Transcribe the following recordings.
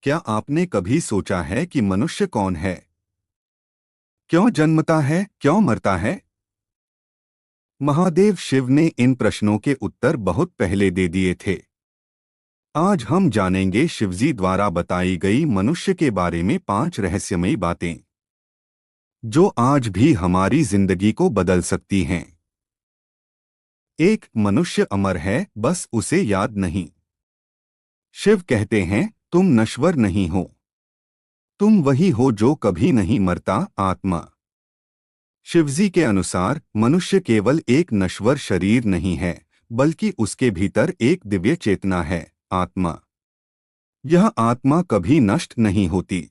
क्या आपने कभी सोचा है कि मनुष्य कौन है? क्यों जन्मता है, क्यों मरता है? महादेव शिव ने इन प्रश्नों के उत्तर बहुत पहले दे दिए थे। आज हम जानेंगे शिवजी द्वारा बताई गई मनुष्य के बारे में 5 रहस्यमयी बातें, जो आज भी हमारी जिंदगी को बदल सकती हैं। 1. मनुष्य अमर है, बस उसे याद नहीं। शिव कहते हैं, तुम नश्वर नहीं हो। तुम वही हो जो कभी नहीं मरता, आत्मा। शिवजी के अनुसार मनुष्य केवल एक नश्वर शरीर नहीं है, बल्कि उसके भीतर एक दिव्य चेतना है, आत्मा। यह आत्मा कभी नष्ट नहीं होती।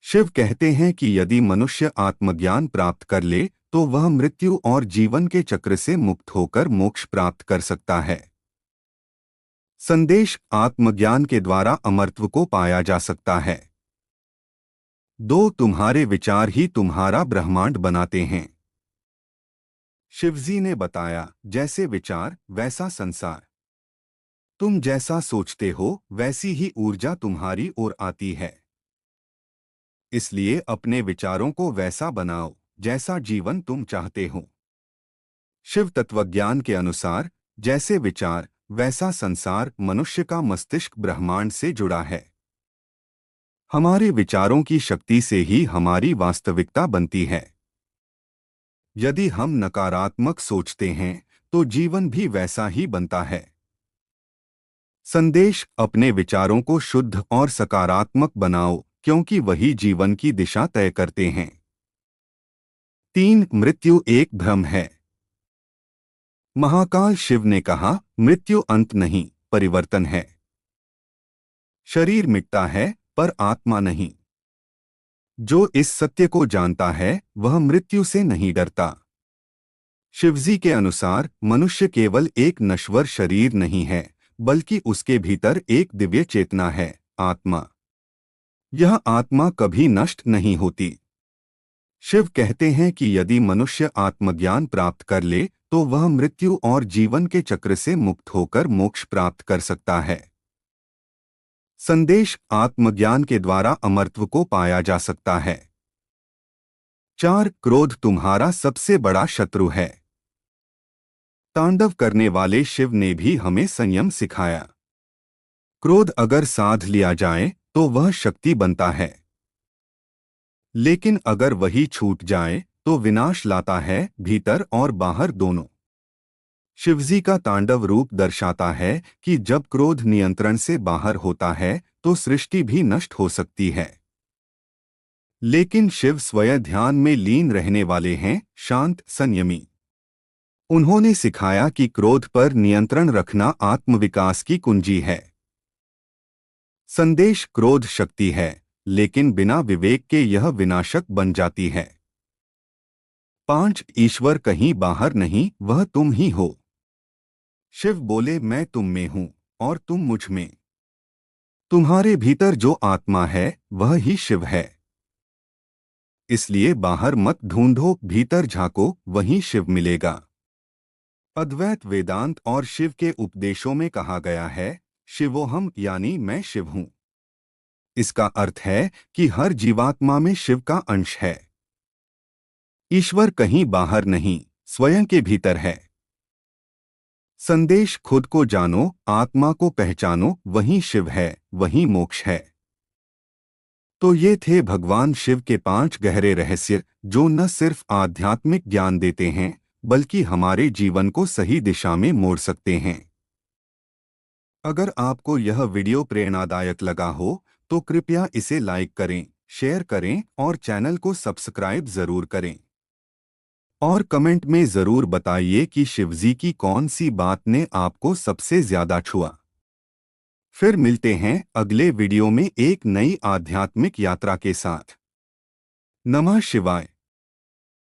शिव कहते हैं कि यदि मनुष्य आत्मज्ञान प्राप्त कर ले तो वह मृत्यु और जीवन के चक्र से मुक्त होकर मोक्ष प्राप्त कर सकता है। संदेश: आत्मज्ञान के द्वारा अमरत्व को पाया जा सकता है। 2. तुम्हारे विचार ही तुम्हारा ब्रह्मांड बनाते हैं। शिवजी ने बताया, जैसे विचार वैसा संसार। तुम जैसा सोचते हो वैसी ही ऊर्जा तुम्हारी ओर आती है। इसलिए अपने विचारों को वैसा बनाओ जैसा जीवन तुम चाहते हो। शिव तत्वज्ञान के अनुसार जैसे विचार वैसा संसार, मनुष्य का मस्तिष्क ब्रह्मांड से जुड़ा है। हमारे विचारों की शक्ति से ही हमारी वास्तविकता बनती है। यदि हम नकारात्मक सोचते हैं तो जीवन भी वैसा ही बनता है। संदेश: अपने विचारों को शुद्ध और सकारात्मक बनाओ, क्योंकि वही जीवन की दिशा तय करते हैं। 3. मृत्यु एक भ्रम है। महाकाल शिव ने कहा, मृत्यु अंत नहीं, परिवर्तन है। शरीर मिटता है पर आत्मा नहीं। जो इस सत्य को जानता है वह मृत्यु से नहीं डरता। शिवजी के अनुसार मनुष्य केवल एक नश्वर शरीर नहीं है, बल्कि उसके भीतर एक दिव्य चेतना है, आत्मा। यह आत्मा कभी नष्ट नहीं होती। शिव कहते हैं कि यदि मनुष्य आत्मज्ञान प्राप्त कर ले तो वह मृत्यु और जीवन के चक्र से मुक्त होकर मोक्ष प्राप्त कर सकता है। संदेश: आत्मज्ञान के द्वारा अमरत्व को पाया जा सकता है। 4. क्रोध तुम्हारा सबसे बड़ा शत्रु है। तांडव करने वाले शिव ने भी हमें संयम सिखाया। क्रोध अगर साध लिया जाए तो वह शक्ति बनता है, लेकिन अगर वही छूट जाए तो विनाश लाता है, भीतर और बाहर दोनों। शिवजी का तांडव रूप दर्शाता है कि जब क्रोध नियंत्रण से बाहर होता है तो सृष्टि भी नष्ट हो सकती है। लेकिन शिव स्वयं ध्यान में लीन रहने वाले हैं, शांत, संयमी। उन्होंने सिखाया कि क्रोध पर नियंत्रण रखना आत्मविकास की कुंजी है। संदेश: क्रोध शक्ति है, लेकिन बिना विवेक के यह विनाशक बन जाती है। 5. ईश्वर कहीं बाहर नहीं, वह तुम ही हो। शिव बोले, मैं तुम में हूं और तुम मुझ में। तुम्हारे भीतर जो आत्मा है वह ही शिव है। इसलिए बाहर मत ढूंढो, भीतर झांको, वहीं शिव मिलेगा। अद्वैत वेदांत और शिव के उपदेशों में कहा गया है, शिवोहम, यानी मैं शिव हूं। इसका अर्थ है कि हर जीवात्मा में शिव का अंश है। ईश्वर कहीं बाहर नहीं, स्वयं के भीतर है। संदेश: खुद को जानो, आत्मा को पहचानो, वही शिव है, वही मोक्ष है। तो ये थे भगवान शिव के 5 गहरे रहस्य, जो न सिर्फ आध्यात्मिक ज्ञान देते हैं बल्कि हमारे जीवन को सही दिशा में मोड़ सकते हैं। अगर आपको यह वीडियो प्रेरणादायक लगा हो तो कृपया इसे लाइक करें, शेयर करें और चैनल को सब्सक्राइब जरूर करें। और कमेंट में जरूर बताइए कि शिवजी की कौन सी बात ने आपको सबसे ज्यादा छुआ। फिर मिलते हैं अगले वीडियो में एक नई आध्यात्मिक यात्रा के साथ। नमः शिवाय।